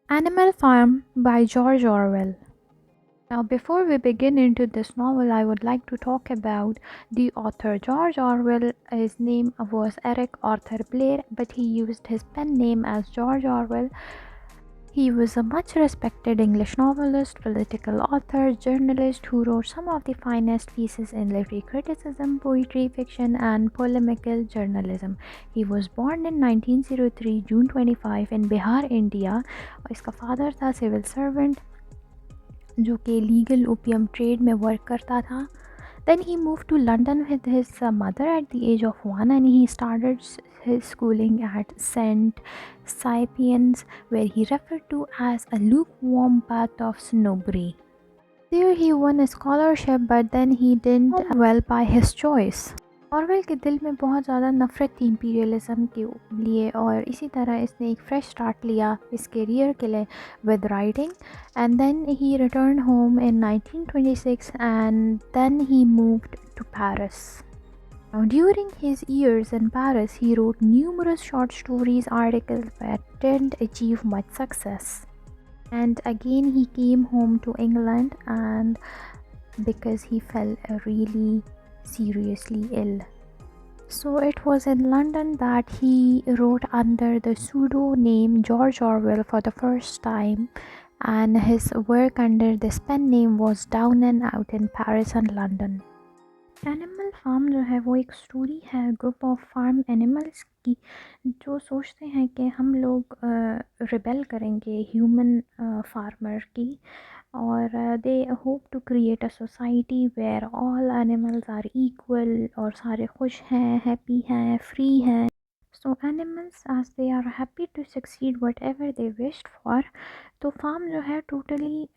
Animal Farm by George Orwell. Now, before we begin into this novel, I would like to talk about the author. George Orwell, his name was Eric Arthur Blair, but he used his pen name as George Orwell. He was a much respected English novelist, political author, journalist who wrote some of the finest pieces in literary criticism, poetry, fiction, and polemical journalism. He was born in 1903, June 25 in Bihar, India. इसका father था civil servant जो कि legal opium trade में work करता था. Then he moved to London with his mother at the age of 1, and he started his schooling at St. Cyprian's, where he referred to as a lukewarm bath of snowberry. There he won a scholarship, but then he didn't well by his choice. Orwell के दिल में बहुत ज़्यादा नफ़रत थी imperialism के लिए, और इसी तरह इसने एक फ्रेश स्टार्ट लिया इस करियर के लिए with writing. And then he return home in 1926 and then he moved to Paris. Now, during his years in Paris, he wrote numerous short stories, articles that didn't achieve much success. And again, he came home to England, and because he fell really seriously ill. So it was in London that he wrote under the pseudonym George Orwell for the first time, and his work under this pen name was down and out in Paris and London. Animal farm जो है वो एक story है group of farm animals की जो सोचते हैं कि हम लोग रिबेल करेंगे ह्यूमन फार्मर की, और they hope to create a society where all animals are equal और सारे खुश हैं, हैप्पी हैं, फ्री हैं. So animals as they are happy to succeed whatever they wished for. तो फार्म जो है टोटली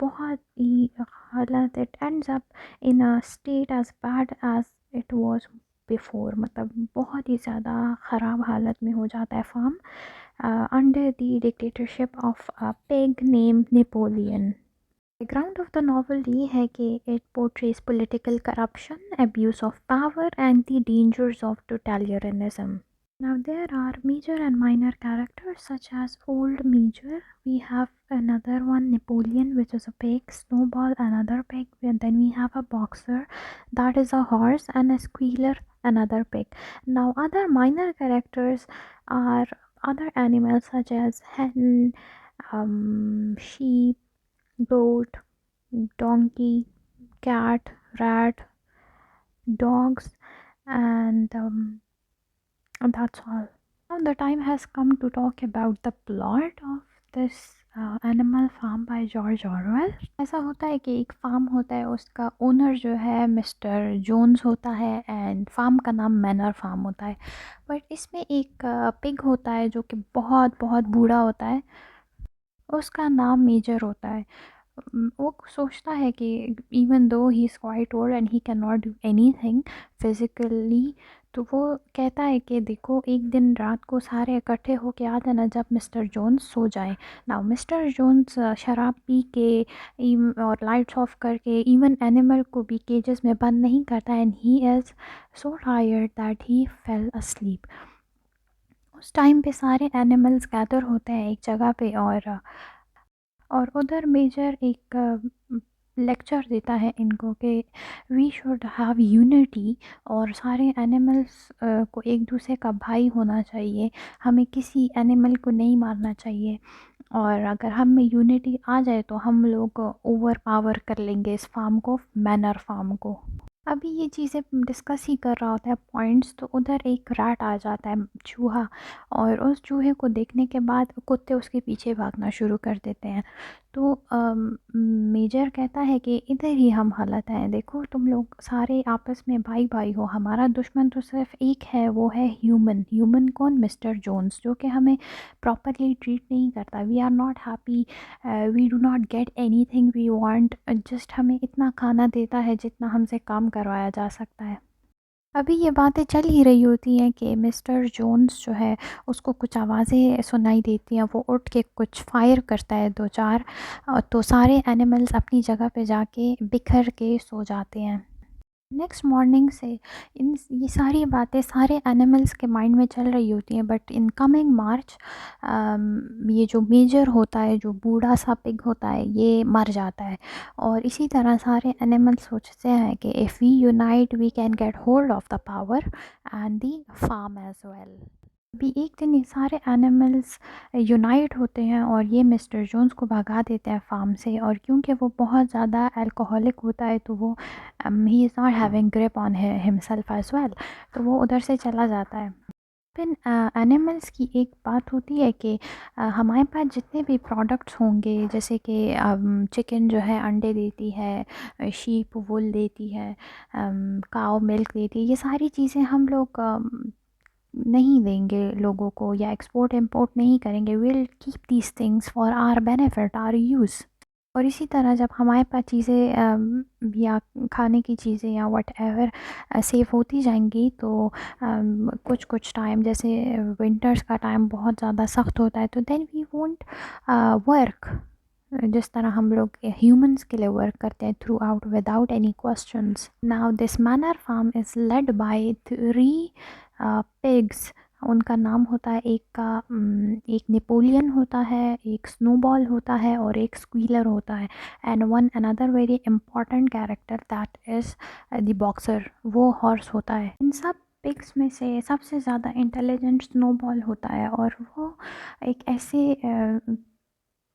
बहुत ही हालत it ends up in a state as bad as it was before. मतलब बहुत ही ज़्यादा ख़राब हालत में हो जाता है farm under the dictatorship of a pig named Napoleon. Background of the novel ये है कि it portrays political corruption, abuse of power, and the dangers of totalitarianism. Now there are major and minor characters such as Old Major. We have another one, Napoleon, which is a pig, Snowball, another pig, and then we have a boxer, that is a horse, and a squealer, another pig. Now other minor characters are other animals such as hen, sheep, goat, donkey, cat, rat, dogs, and that's all. Now the time has come to talk about the plot of this Animal Farm by George Orwell. ऐसा होता है कि एक farm होता है, उसका owner जो है मिस्टर जोन्स होता है, एंड फार्म का नाम मैनर फार्म होता है. बट इसमें एक पिग होता है जो कि बहुत बहुत बूढ़ा होता है, उसका नाम मेजर होता है. वो सोचता है कि even though he is quite old and he can not do anything physically, तो वो कहता है कि देखो एक दिन रात को सारे इकट्ठे होके आ जाना जब मिस्टर जोन्स सो जाए. नाउ मिस्टर जोन्स शराब पी के और लाइट्स ऑफ करके इवन एनिमल को भी केजेस में बंद नहीं करता, and he is so tired that he fail asleep. उस टाइम पे सारे एनिमल्स गैदर होते हैं एक जगह पे, और उधर मेजर एक लेक्चर देता है इनको कि वी शुड हैव यूनिटी, और सारे एनिमल्स को एक दूसरे का भाई होना चाहिए, हमें किसी एनिमल को नहीं मारना चाहिए, और अगर हम में यूनिटी आ जाए तो हम लोग ओवर पावर कर लेंगे इस फार्म को, मैनर फार्म को. अभी ये चीज़ें डिस्कस ही कर रहा होता है पॉइंट्स, तो उधर एक रैट आ जाता है, चूहा, और उस चूहे को देखने के बाद कुत्ते उसके पीछे भागना शुरू कर देते हैं. तो मेजर कहता है कि इधर ही हम हालत हैं, देखो तुम लोग सारे आपस में भाई भाई हो, हमारा दुश्मन तो सिर्फ एक है, वो है ह्यूमन. ह्यूमन कौन? मिस्टर जोन्स, जो कि हमें प्रॉपरली ट्रीट नहीं करता. We are not happy, we do not get anything we want, just हमें इतना खाना देता है जितना हमसे काम करवाया जा सकता है. अभी ये बातें चल ही रही होती हैं कि मिस्टर जोन्स जो है उसको कुछ आवाज़ें सुनाई देती हैं, वो उठ के कुछ फायर करता है दो चार, तो सारे एनिमल्स अपनी जगह पे जाके बिखर के सो जाते हैं. नेक्स्ट मॉर्निंग से इन ये सारी बातें सारे एनिमल्स के माइंड में चल रही होती हैं, बट इन कमिंग मार्च ये जो मेजर होता है, जो बूढ़ा सा पिग होता है, ये मर जाता है। और इसी तरह सारे एनिमल्स सोचते हैं कि if we unite we can get hold of the power and the farm as well. अभी एक दिन ये सारे एनिमल्स यूनाइट होते हैं और ये मिस्टर जोन्स को भगा देते हैं फार्म से। और क्योंकि वो बहुत ज़्यादा अल्कोहलिक होता है तो वो he is not having grip on himself as well, तो वो उधर से चला जाता है। फिर एनिमल्स की एक बात होती है कि हमारे पास जितने भी प्रोडक्ट्स होंगे, जैसे कि चिकन जो है अंडे देती है, शीप वुल देती है, काऊ मिल्क देती है, ये सारी चीज़ें हम लोग नहीं देंगे लोगों को या एक्सपोर्ट इंपोर्ट नहीं करेंगे। Will keep these things for our benefit, our use. और इसी तरह जब हमारे पास चीज़ें या खाने की चीज़ें या वट एवर सेफ होती जाएंगी तो कुछ कुछ टाइम, जैसे विंटर्स का टाइम बहुत ज़्यादा सख्त होता है, तो देन वी वोंट वर्क जिस तरह हम लोग ह्यूमंस के लिए वर्क करते हैं throughout without any questions. Now this manner farm is led by 3 pigs. उनका नाम होता है, एक का एक नेपोलियन होता है, एक स्नोबॉल होता है और एक स्क्वीलर होता है। And one another very important character that is the boxer, वो हॉर्स होता है। इन सब पिग्स में से सबसे ज़्यादा इंटेलिजेंट स्नोबॉल होता है और वो एक ऐसे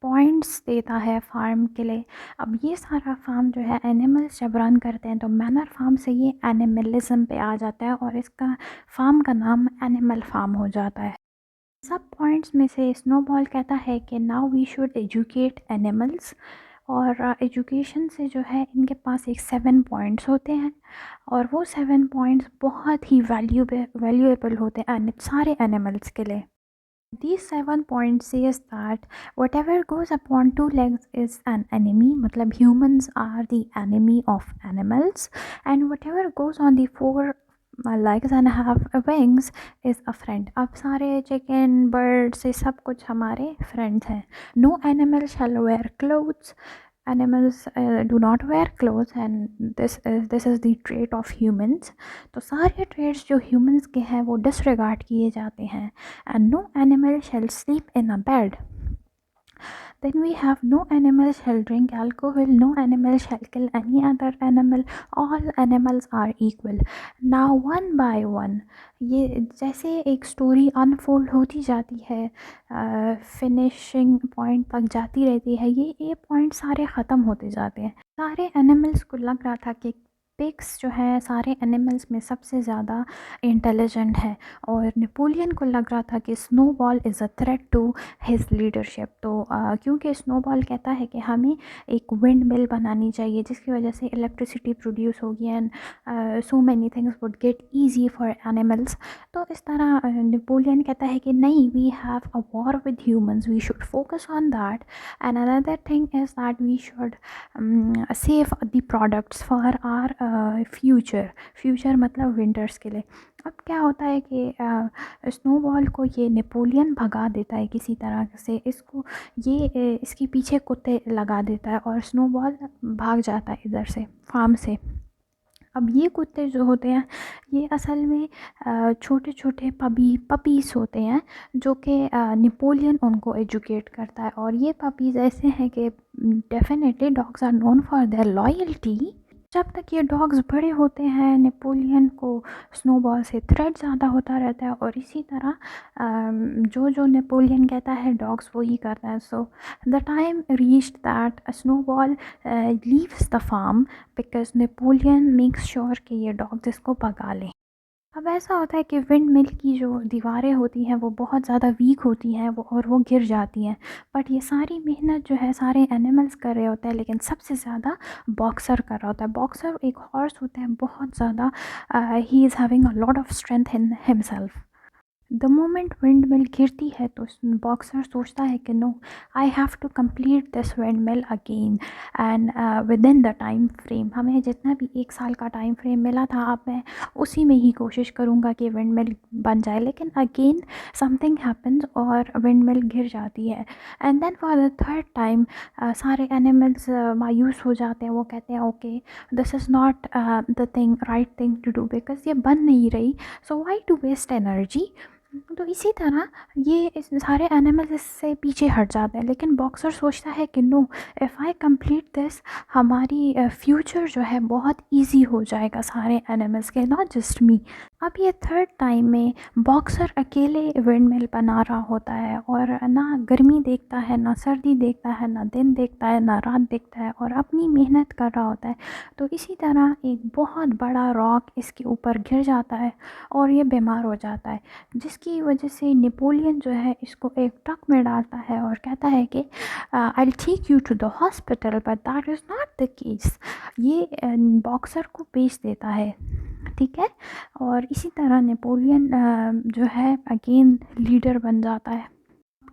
पॉइंट्स देता है फार्म के लिए। अब ये सारा फार्म जो है एनिमल्स जब रन करते हैं तो मैनर फार्म से ये एनिमलिज्म पे आ जाता है और इसका फार्म का नाम एनिमल फार्म हो जाता है। सब पॉइंट्स में से स्नोबॉल कहता है कि now we should educate animals. और एजुकेशन से जो है इनके पास एक 7 पॉइंट्स होते हैं और वो 7 पॉइंट्स बहुत ही वैल्यूएबल होते हैं सारे एनिमल्स के लिए। These 7 points says that whatever goes upon 2 legs is an enemy, मतलब humans are the enemy of animals, and whatever goes on the 4 legs and have wings is a friend। अब सारे chicken, birds ये सब कुछ हमारे friends हैं। No animal shall wear clothes। Animals do not wear clothes and this is the trait of humans। तो सारे traits जो humans के हैं वो disregard किए जाते हैं। And no animal shall sleep in a bed। Then we have no animal shall drink alcohol, no animal shall kill any other animal, all animals are equal। Now one by one ये जैसे एक story unfold होती जाती है, finishing point तक जाती रहती है, ये पॉइंट सारे ख़त्म होते जाते हैं। सारे एनिमल्स को लग रहा था कि पिग्स जो है सारे एनिमल्स में सबसे ज़्यादा इंटेलिजेंट है और नेपोलियन को लग रहा था कि Snowball is a threat to his leadership. तो क्योंकि स्नोबॉल कहता है कि हमें एक विंड मिल बनानी चाहिए जिसकी वजह से इलेक्ट्रिसिटी प्रोड्यूस होगी and so many things would get easy for animals. तो इस तरह नेपोलियन कहता है कि नहीं, we have a war with humans, we should focus on that. And another thing is that we should save the products for our future मतलब winters के लिए। अब क्या होता है कि स्नोबॉल को ये नेपोलियन भगा देता है किसी तरह से, इसको ये इसके पीछे कुत्ते लगा देता है और स्नोबॉल भाग जाता है इधर से फार्म से। अब ये कुत्ते जो होते हैं ये असल में छोटे छोटे पपीज़ होते हैं जो कि नेपोलियन उनको एजुकेट करता है। और ये पपीज़ ऐसे हैं कि definitely dogs are known for their loyalty. जब तक ये डॉग्स बड़े होते हैं नेपोलियन को स्नोबॉल से थ्रेट ज़्यादा होता रहता है और इसी तरह जो जो नेपोलियन कहता है डॉग्स वो ही करता है। So the time reached that Snowball leaves the farm because Napoleon makes sure कि ये डॉग्स इसको भगा लें। अब ऐसा होता है कि विंड मिल की जो दीवारें होती हैं वो बहुत ज़्यादा वीक होती हैं और वो गिर जाती हैं। बट ये सारी मेहनत जो है सारे एनिमल्स कर रहे होते हैं लेकिन सबसे ज़्यादा बॉक्सर कर रहा होता है। बॉक्सर एक हॉर्स होता है बहुत ज़्यादा, he is having a lot of strength in himself. The moment windmill गिरती है तो बॉक्सर सोचता है कि no, I have to complete this windmill again and within the time frame. हमें जितना भी 1 साल का टाइम फ्रेम मिला था, अब मैं उसी में ही कोशिश करूँगा कि विंड मिल बन जाए। लेकिन अगेन समथिंग हैपन्स और विंड मिल गिर जाती है। And then for the third time सारे एनिमल्स मायूस हो जाते हैं। वो कहते हैं okay, this is not the thing, right thing to do, because ये बन नहीं रही, so why to waste energy. तो इसी तरह ये इस सारे एनिमल्स इससे पीछे हट जाते हैं। लेकिन बॉक्सर सोचता है कि no, if I complete this, हमारी फ्यूचर जो है बहुत इजी हो जाएगा सारे एनिमल्स के, नॉट जस्ट मी। अब ये थर्ड टाइम में बॉक्सर अकेले विंडमिल बना रहा होता है और ना गर्मी देखता है, ना सर्दी देखता है, ना दिन देखता है, ना रात देखता है, और अपनी मेहनत कर रहा होता है। तो इसी तरह एक बहुत बड़ा रॉक इसके ऊपर गिर जाता है और ये बीमार हो जाता है, जिसकी वजह से नेपोलियन जो है इसको एक ट्रक में डालता है और कहता है कि I will take you to the hospital, but that is not the case. ये बॉक्सर को बेच देता है, ठीक है। और इसी तरह नेपोलियन जो है अगेन लीडर बन जाता है।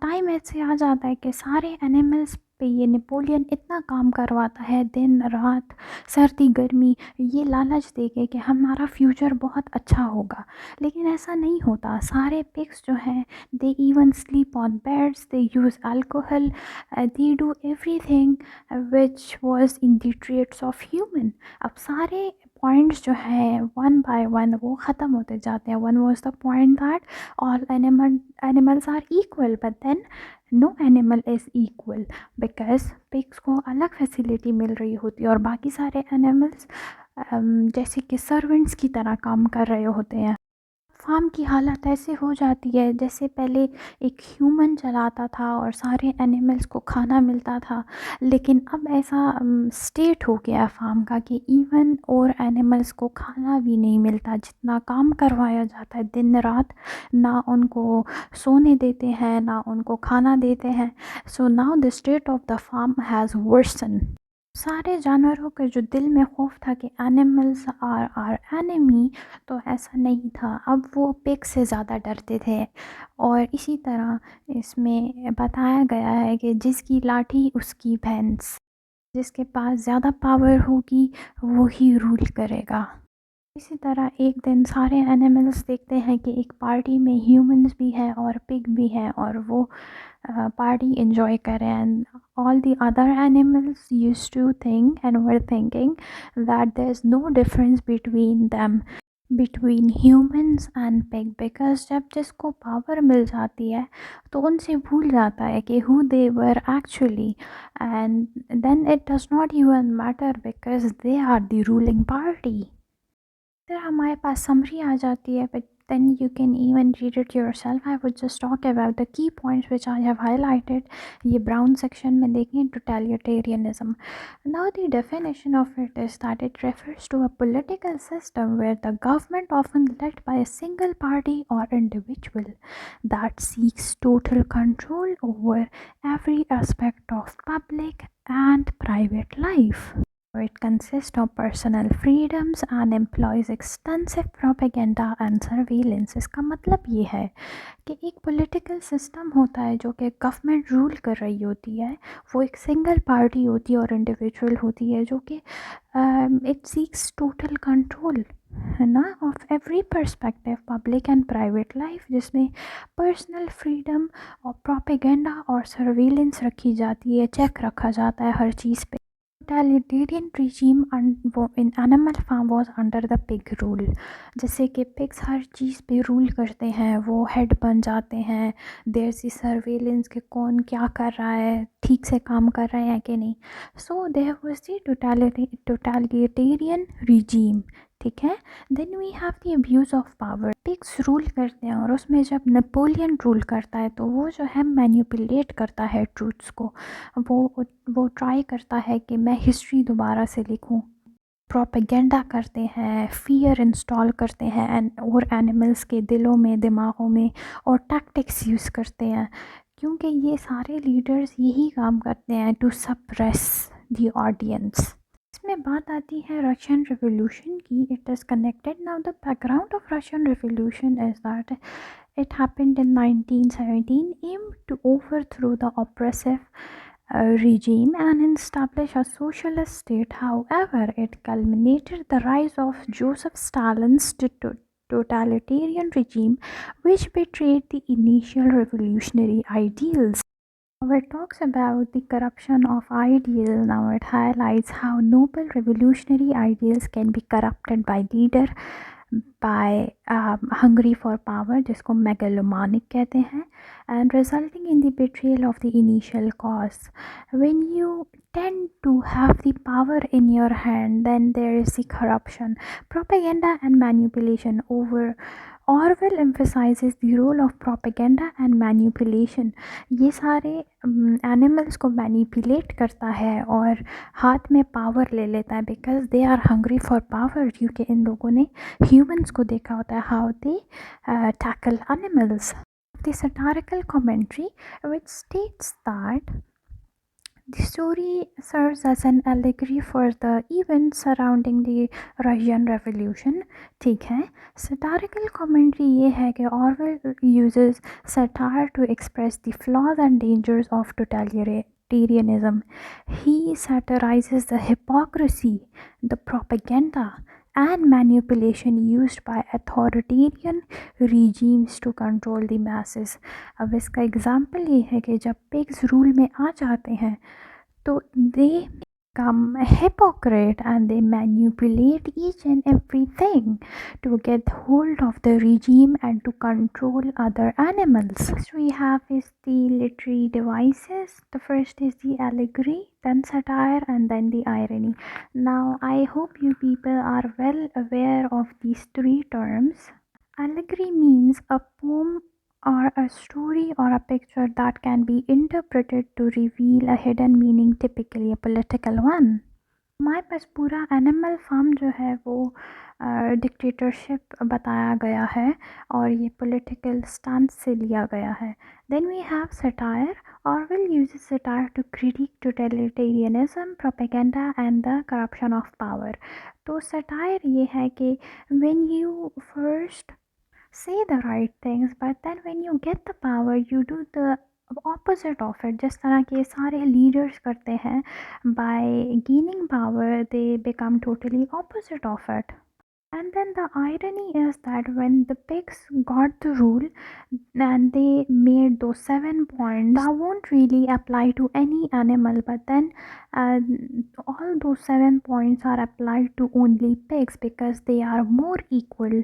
टाइम ऐसे आ जाता है कि सारे एनिमल्स पे ये नेपोलियन इतना काम करवाता है, दिन रात, सर्दी गर्मी, ये लालच दे के कि हमारा फ्यूचर बहुत अच्छा होगा। लेकिन ऐसा नहीं होता। सारे पिग्स जो हैं, they even sleep on beds, they use alcohol, they do everything which was in the traits of human. अब सारे पॉइंट्स जो हैं वन बाय वन वो ख़त्म होते जाते हैं। One was the point that all animals are equal, but then no animal is equal, because pigs को अलग फैसिलिटी मिल रही होती है और बाकी सारे एनिमल्स जैसे कि सर्वेंट्स की तरह काम कर रहे होते हैं। फार्म की हालत ऐसे हो जाती है जैसे पहले एक ह्यूमन चलाता था और सारे एनिमल्स को खाना मिलता था, लेकिन अब ऐसा स्टेट हो गया फार्म का कि इवन और एनिमल्स को खाना भी नहीं मिलता। जितना काम करवाया जाता है दिन रात, ना उनको सोने देते हैं, ना उनको खाना देते हैं। So now the state of the farm has worsen. सारे जानवरों के जो दिल में खौफ था कि एनिमल्स आर एनिमी, तो ऐसा नहीं था। अब वो पिग से ज़्यादा डरते थे। और इसी तरह इसमें बताया गया है कि जिसकी लाठी उसकी भैंस, जिसके पास ज़्यादा पावर होगी वो ही रूल करेगा। इसी तरह एक दिन सारे एनिमल्स देखते हैं कि एक पार्टी में ह्यूमंस भी हैं और पिग भी हैं, और वो पार्टी एंजॉय करें। And all the other animals used to think and were thinking that there's no difference between them, between humans and pig, because जब जिसको पावर मिल जाती है तो उनसे भूल जाता है कि who they were actually, and then it does not even matter because they are the ruling party। फिर हमारे पास समरी आ जाती है, but then you can even read it yourself. I would just talk about the key points which I have highlighted. ये brown section में देखें, totalitarianism. Now the definition of it is that it refers to a political system where the government, often led by a single party or individual, that seeks total control over every aspect of public and private life. It consists of personal freedoms and employs extensive propaganda and surveillance। इसका मतलब ये है कि एक political system होता है जो कि गवर्नमेंट रूल कर रही होती है, वो एक सिंगल पार्टी होती है और इंडिविजुअल होती है जो कि इट सीक्स टोटल कंट्रोल, है ना, of every perspective, public and private life, जिसमें पर्सनल फ्रीडम और प्रोपेगेंडा और सर्वेलेंस रखी जाती है, चेक रखा जाता है हर चीज़ पे। totalitarian regime in animal farm was under the pig rule। जैसे कि पिग्स हर चीज़ पे रूल करते हैं, वो हेड बन जाते हैं। देयर सी सर्वेलेंस कि कौन क्या कर रहा है, ठीक से काम कर रहे हैं कि नहीं। So there was the totalitarian regime, ठीक है। Then we have the abuse of power. Pigs rule करते हैं और उसमें जब नेपोलियन रूल करता है तो वो जो है मैनिपुलेट करता है ट्रूथ्स को। वो ट्राई करता है कि मैं हिस्ट्री दोबारा से लिखूं, प्रोपेगेंडा करते हैं, फियर इंस्टॉल करते हैं और एनिमल्स के दिलों में, दिमागों में, और टैक्टिक्स यूज़ करते हैं, क्योंकि ये सारे लीडर्स यही काम करते हैं टू सप्रेस द ऑडियंस। इसमें बात आती है रशियन रिवॉल्यूशन की। It is connected. Now the background of Russian revolution is that It happened in 1917, aimed to overthrow the oppressive regime and establish a socialist state. However, it culminated the rise of Joseph Stalin's totalitarian regime, which betrayed the initial revolutionary ideals. Now it talks about the corruption of ideals. Now it highlights how noble revolutionary ideals can be corrupted by leader by hungry for power, जिसको megalomaniac कहते हैं, and resulting in the betrayal of the initial cause. When you tend to have the power in your hand, then there is the corruption, propaganda and manipulation. Over Orwell emphasizes the role of propaganda and manipulation. ये सारे animals को manipulate करता है और हाथ में power ले लेता है, because they are hungry for power, क्योंकि इन लोगों ने ह्यूमंस को देखा होता है how they tackle animals. The satirical commentary, which states that the story serves as an allegory for the events surrounding the Russian Revolution. ठीक है. Satirical commentary ये है कि Orwell uses satire to express the flaws and dangers of totalitarianism. He satirizes the hypocrisy, the propaganda and manipulation used by authoritarian regimes to control the masses. अब इसका example ये है कि जब पिग्स रूल में आ जाते हैं तो they become a hypocrite and they manipulate each and everything to get hold of the regime and to control other animals. Next we have is the literary devices. The first is the allegory, then satire, and then the irony. Now I hope you people are well aware of these three terms. Allegory means a poem or a story or a picture that can be interpreted to reveal a hidden meaning, typically a political one. हमारे पास पूरा animal farm जो है वो dictatorship बताया गया है और ये पॉलिटिकल स्टैंड से लिया गया है. Then we have satire. Orwell uses satire to critique totalitarianism, propaganda and the corruption of power. तो satire ये है कि when you first say the right things but then when you get the power you do the opposite of it, जिस तरह के सारे leaders करते हैं. By gaining power they become totally opposite of it. And then the irony is that when the pigs got the rule and they made those 7 points that won't really apply to any animal, but then all those 7 points are applied to only pigs because they are more equal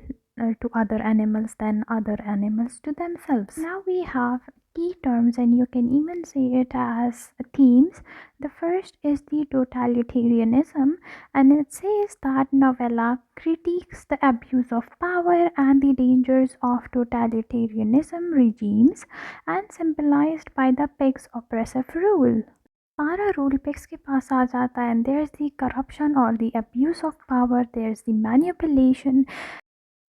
to other animals than other animals to themselves. Now we have key terms and you can even say it as themes. The first is the totalitarianism, and it says that novella critiques the abuse of power and the dangers of totalitarianism regimes and symbolized by the pig's oppressive rule. सारा rule pigs के पास आ जाता है and there's the corruption or the abuse of power, there's the manipulation,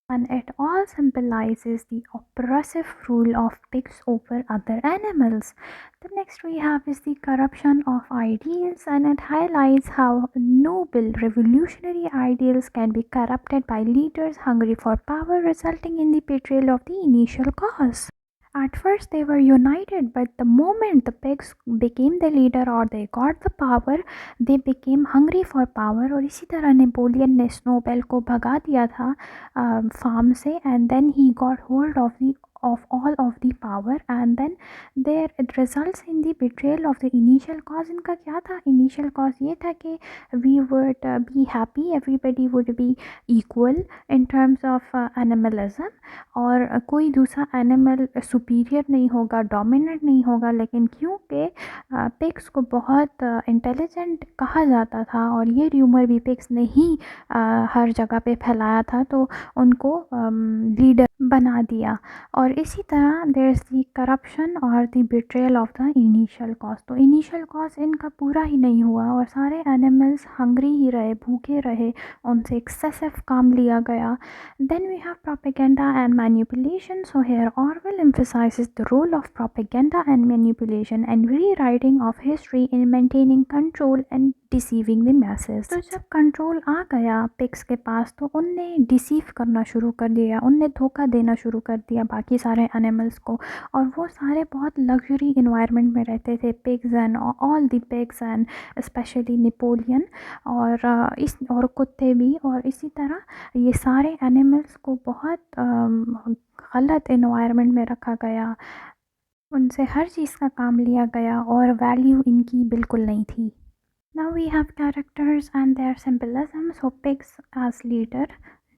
and it all symbolizes the oppressive rule of pigs over other animals. The next we have is the corruption of ideals, and it highlights how noble revolutionary ideals can be corrupted by leaders hungry for power, resulting in the betrayal of the initial cause. At first they were united, but the moment the pigs became the leader or they got the power, they became hungry for power. और इसी तरह Napoleon ने स्नोबेल को भगा दिया था farm से, and then he got hold of all of the power, and then there it results in the betrayal of the initial cause. इनका क्या था? initial cause ये था कि we would be happy, everybody would be equal in terms of animalism, और कोई दूसरा animal superior नहीं होगा, डोमिनेट नहीं होगा. लेकिन क्योंकि पिग्स को बहुत इंटेलिजेंट कहा जाता था और ये र्यूमर भी पिग्स ने ही हर जगह पे फैलाया था, तो उनको लीडर बना दिया. और इसी तरह देयर इज़ दी करप्शन और the betrayal of the initial cause. तो इनिशियल कॉज इनका पूरा ही नहीं हुआ और सारे एनिमल्स हंग्री ही रहे, भूखे रहे, उनसे एक्सेसिव काम लिया गया. Then we have propaganda and manipulation. So here Orwell emphasizes the role of propaganda and manipulation and rewriting manipulating of history in maintaining control and deceiving the masses. तो जब control आ गया पिग्स के पास तो उनने deceive करना शुरू कर दिया, उनने धोखा देना शुरू कर दिया बाकी सारे एनिमल्स को, और वो सारे बहुत लग्जरी इन्वायरमेंट में रहते थे, pigs and all the pigs and specially Napoleon और कुत्ते भी। और इसी तरह ये सारे एनिमल्स को बहुत गलत इन्वायरमेंट में रखा गया, उनसे हर चीज़ का काम लिया गया और वैल्यू इनकी बिल्कुल नहीं थी। Now we have characters and their symbolism. So pigs as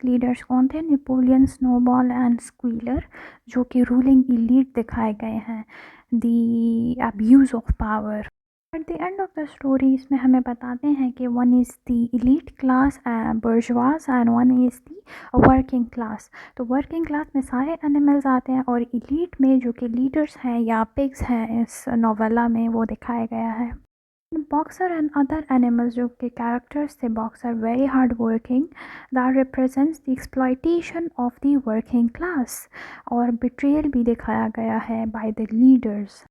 leaders कौन थे? नेपोलियन, स्नोबॉल एंड स्क्वीलर, जो कि रूलिंग इलीट दिखाए गए हैं। The abuse of power. At the end of the story इसमें हमें बताते हैं कि one is the elite class bourgeois and one is the working class. तो वर्किंग क्लास में सारे एनिमल्स आते हैं और इलीट में जो कि लीडर्स हैं या पिग्स हैं इस नोवेला में वो दिखाया गया है। बॉक्सर एंड अदर एनिमल्स जो कि कैरेक्टर्स थे, boxer very hard working, that represents the exploitation of the working class, और बिट्रेयल भी दिखाया गया है by the leaders.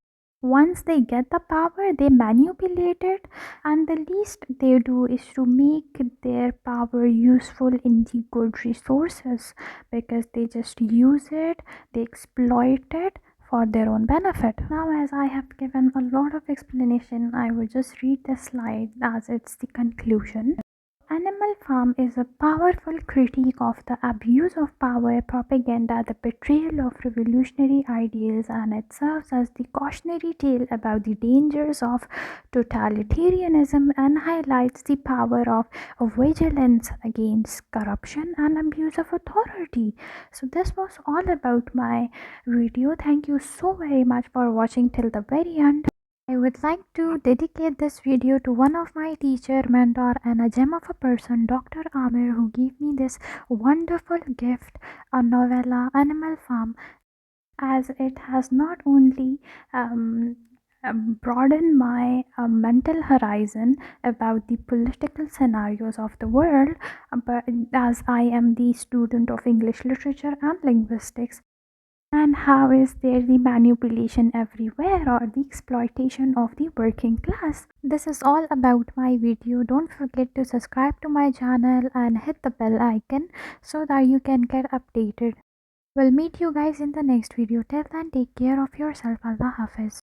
Once they get the power, they manipulate it, and the least they do is to make their power useful in the good resources, because they just use it, they exploit it for their own benefit. Now, as I have given a lot of explanation, I will just read the slide as it's the conclusion. Animal Farm is a powerful critique of the abuse of power, propaganda, the betrayal of revolutionary ideals, and it serves as the cautionary tale about the dangers of totalitarianism and highlights the power of vigilance against corruption and abuse of authority. So this was all about my video. Thank you so very much for watching till the very end. I would like to dedicate this video to one of my teacher, mentor, and a gem of a person, Dr. Amir, who gave me this wonderful gift, a novella, Animal Farm, as it has not only broadened my mental horizon about the political scenarios of the world, but as I am the student of English literature and linguistics, and how is there the manipulation everywhere or the exploitation of the working class? This is all about my video. Don't forget to subscribe to my channel and hit the bell icon so that you can get updated. We'll meet you guys in the next video. Till then, take care of yourself. Allah Hafiz.